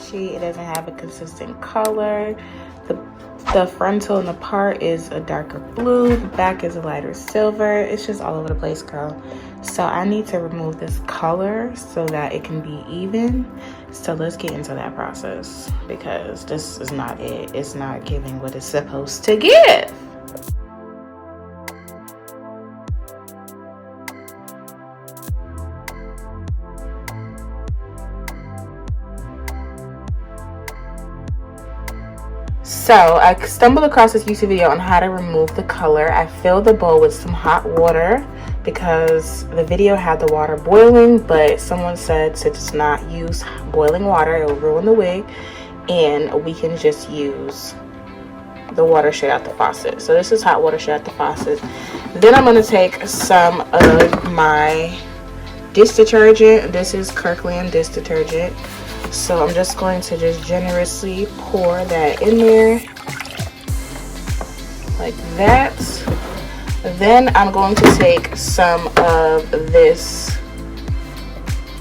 patchy. It doesn't have a consistent color. The frontal and the part is a darker blue. The back is a lighter silver. It's just all over the place, girl. So I need to remove this color so that it can be even. So let's get into that process because this is not it. It's not giving what it's supposed to give. So I stumbled across this YouTube video on how to remove the color. I filled the bowl with some hot water because the video had the water boiling, but someone said to just not use boiling water, it will ruin the wig, and we can just use the water straight out the faucet. So this is hot water straight out the faucet. Then I'm going to take some of my dish detergent. This is Kirkland dish detergent. So I'm just going to just generously pour that in there like that. Then I'm going to take some of this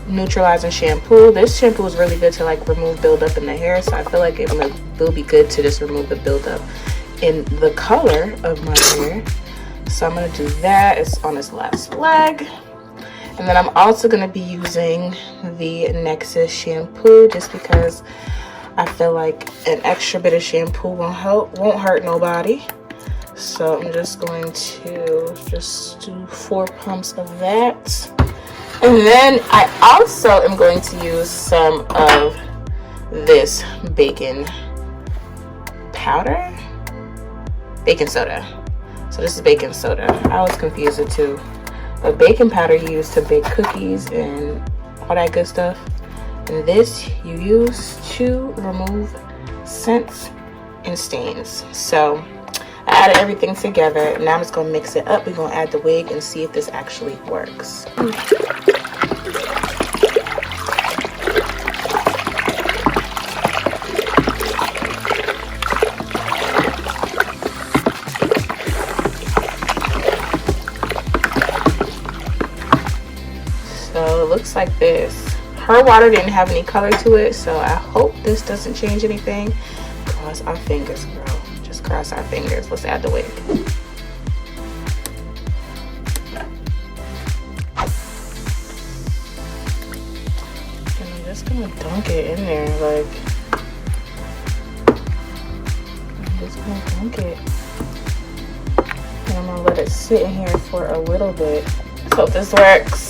Neutralizing Shampoo. This shampoo is really good to like remove buildup in the hair, so I feel like it will be good to just remove the buildup in the color of my hair. So I'm going to do that. It's on its last leg. And then I'm also going to be using the Nexxus Shampoo just because I feel like an extra bit of shampoo won't hurt nobody. So I'm just going to just do 4 pumps of that. And then I also am going to use some of this baking powder, baking soda. So this is baking soda. I always confuse the two. But baking powder you use to bake cookies and all that good stuff. And this you use to remove scents and stains. So I added everything together. Now I'm just going to mix it up. We're going to add the wig and see if this actually works. So it looks like this. Her water didn't have any color to it, so I hope this doesn't change anything. Cross our fingers, girl. Just cross our fingers. Let's add the wig. And I'm just gonna dunk it in there, like. I'm just gonna dunk it. And I'm gonna let it sit in here for a little bit. Hope this works.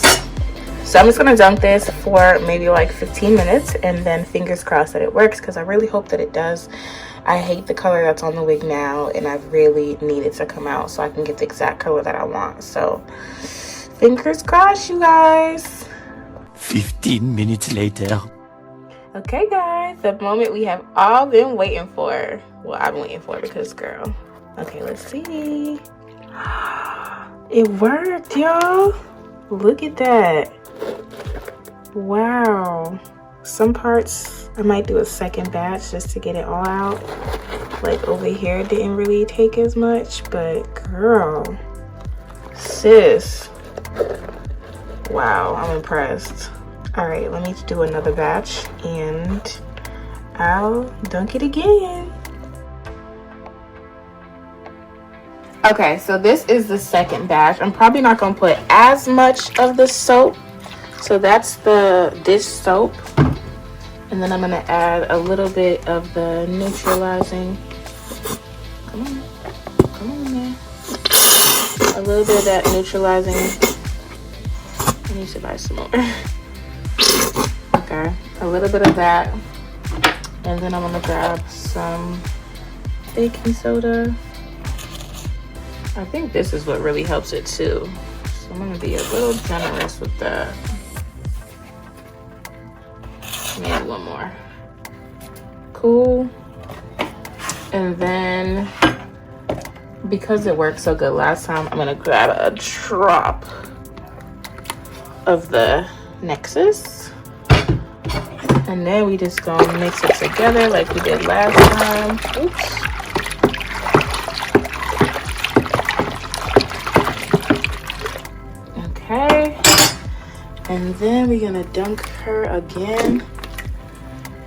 So I'm just gonna dunk this for maybe like 15 minutes and then fingers crossed that it works because I really hope that it does. I hate the color that's on the wig now and I really need it to come out so I can get the exact color that I want. So fingers crossed, you guys. 15 minutes later. Okay guys, the moment we have all been waiting for. Well, I've been waiting for because girl. Okay, let's see. It worked, y'all. Look at that. Wow. Some parts I might do a second batch just to get it all out. Like over here it didn't really take as much, but girl, sis, wow, I'm impressed. All right, let me do another batch and I'll dunk it again. Okay, so this is the second batch. I'm probably not gonna put as much of the soap. So that's the dish soap. And then I'm gonna add a little bit of the neutralizing. Come on man. A little bit of that neutralizing. I need to buy some more. Okay, a little bit of that. And then I'm gonna grab some baking soda. I think this is what really helps it too. So I'm gonna be a little generous with that. Maybe one more. Cool. And then because it worked so good last time, I'm gonna grab a drop of the Nexxus. And then we just gonna mix it together like we did last time. Oops. Okay. And then we're gonna dunk her again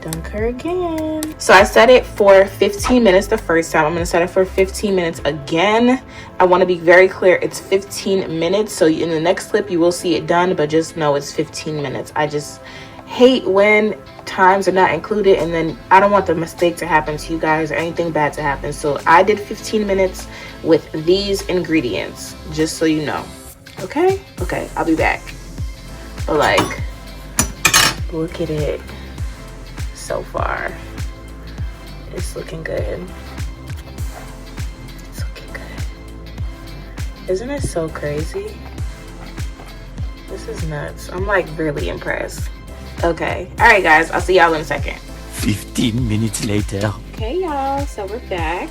dunk her again. So I set it for 15 minutes the first time. I'm going to set it for 15 minutes again. I want to be very clear, it's 15 minutes. So in the next clip you will see it done, but just know it's 15 minutes. I just hate when times are not included, and then I don't want the mistake to happen to you guys or anything bad to happen. So I did 15 minutes with these ingredients, just so you know. Okay, I'll be back. But like, look at it so far. It's looking good. It's looking good. Isn't it so crazy? This is nuts. I'm like really impressed. Okay, all right guys, I'll see y'all in a second. 15 minutes later. Okay y'all, so we're back,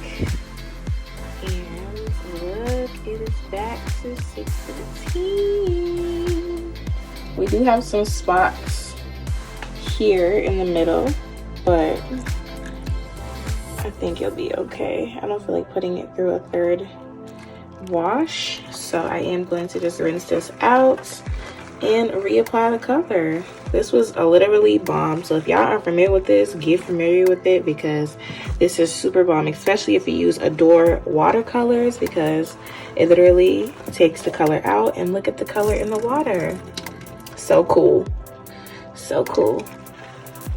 and look, it is back to 6:15. We do have some spots here in the middle, but I think it'll be okay. I don't feel like putting it through a third wash, so I am going to just rinse this out and reapply the color. This was a literally bomb. So if y'all aren't familiar with this, get familiar with it, because this is super bomb, especially if you use Adore watercolors, because it literally takes the color out, and look at the color in the water. So cool, so cool.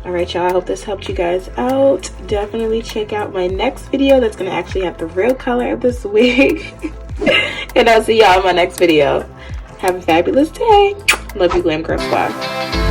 All right y'all, I hope this helped you guys out. Definitely check out my next video that's gonna actually have the real color of this wig. And I'll see y'all in my next video. Have a fabulous day. Love you, Glam Girl Squad.